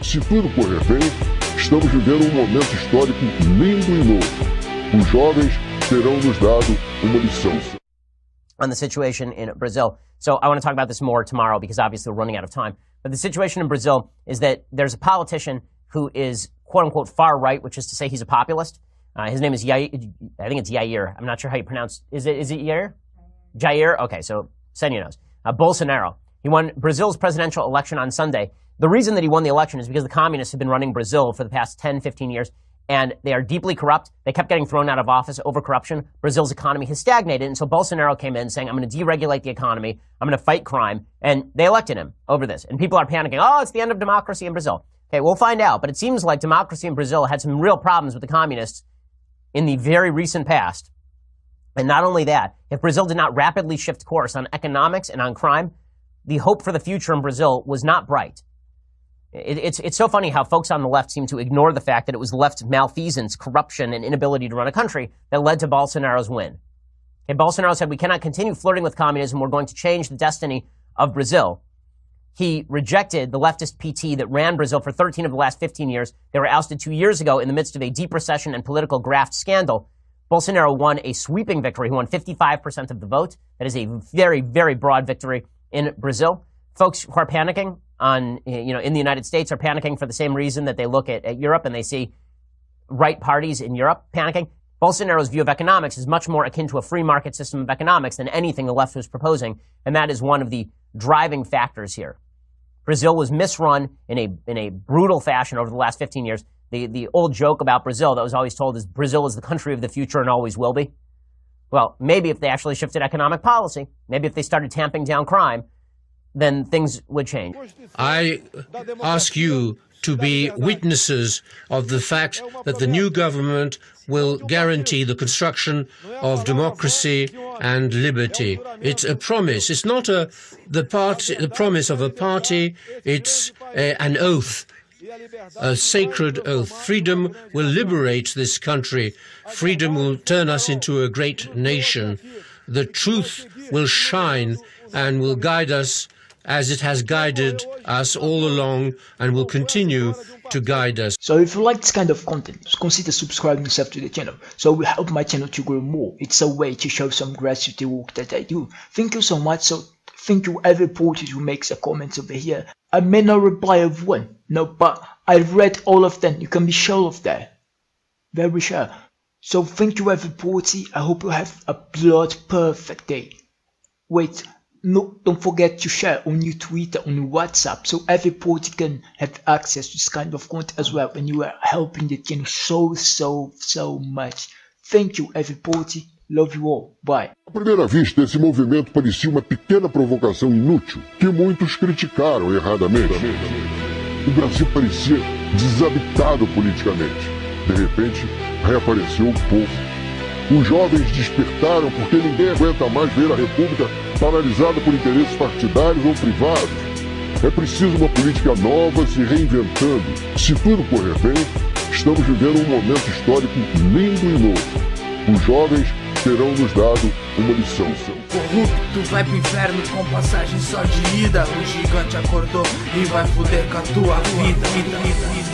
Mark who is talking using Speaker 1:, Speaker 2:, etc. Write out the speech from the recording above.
Speaker 1: Se tudo correr bem, estamos vivendo um momento histórico lindo e novo. Os jovens terão nos dado uma lição.
Speaker 2: On the situation in Brazil. So I want to talk about this more tomorrow because obviously we're running out of time. But the situation in Brazil is that there's a politician who is quote-unquote far right, which is to say he's a populist. His name is Jair. I think it's Jair. I'm not sure how you pronounce. Is it Jair? Jair? Okay, so Senya knows. Bolsonaro. He won Brazil's presidential election on Sunday. The reason that he won the election is because the communists have been running Brazil for the past 10, 15 years, and they are deeply corrupt. They kept getting thrown out of office over corruption. Brazil's economy has stagnated, and so Bolsonaro came in saying, I'm going to deregulate the economy, I'm going to fight crime, and they elected him over this. And people are panicking, oh, it's the end of democracy in Brazil. Okay, we'll find out, but it seems like democracy in Brazil had some real problems with the communists in the very recent past. And not only that, if Brazil did not rapidly shift course on economics and on crime, the hope for the future in Brazil was not bright. It's so funny how folks on the left seem to ignore the fact that it was left malfeasance, corruption, and inability to run a country that led to Bolsonaro's win. Okay, Bolsonaro said, we cannot continue flirting with communism. We're going to change the destiny of Brazil. He rejected the leftist PT that ran Brazil for 13 of the last 15 years. They were ousted 2 years ago in the midst of a deep recession and political graft scandal. Bolsonaro won a sweeping victory. He won 55% of the vote. That is a very, very broad victory in Brazil. Folks who are panicking in the United States are panicking for the same reason that they look at Europe and they see right parties in Europe panicking. Bolsonaro's view of economics is much more akin to a free market system of economics than anything the left was proposing, and that is one of the driving factors here. Brazil was misrun in a brutal fashion over the last 15 years. The old joke about Brazil that was always told is Brazil is the country of the future and always will be. Well, maybe if they actually shifted economic policy, maybe if they started tamping down crime, then things would change.
Speaker 3: I ask you to be witnesses of the fact that the new government will guarantee the construction of democracy and liberty. It's a promise. It's not the promise of a party. It's an oath, a sacred oath. Freedom will liberate this country. Freedom will turn us into a great nation. The truth will shine and will guide us as it has guided us all along and will continue to guide us.
Speaker 4: So if you like this kind of content, consider subscribing yourself to the channel. So it will help my channel to grow more. It's a way to show some gratitude to the work that I do. Thank you so much. So thank you every reporter who makes a comment over here. I may not reply of one, no, but I read all of them. You can be sure of that. Very sure. So thank you every reporter. I hope you have a blood perfect day. Wait. No, don't forget to share on your Twitter, on your WhatsApp, so every reporter can have access to this kind of content as well, and you are helping the channel so much. Thank you, every reporter. Love you all. Bye.
Speaker 1: À primeira vista, esse movimento parecia uma pequena provocação inútil, que muitos criticaram erradamente. O Brasil parecia desabitado politicamente. De repente, reapareceu o povo. Os jovens despertaram porque ninguém aguenta mais ver a República paralisada por interesses partidários ou privados. É preciso uma política nova se reinventando. Se tudo correr bem, estamos vivendo um momento histórico lindo e novo. Os jovens terão nos dado uma lição.
Speaker 5: Corrupto vai pro inferno com passagem só de ida. O gigante acordou e vai foder com a tua vida.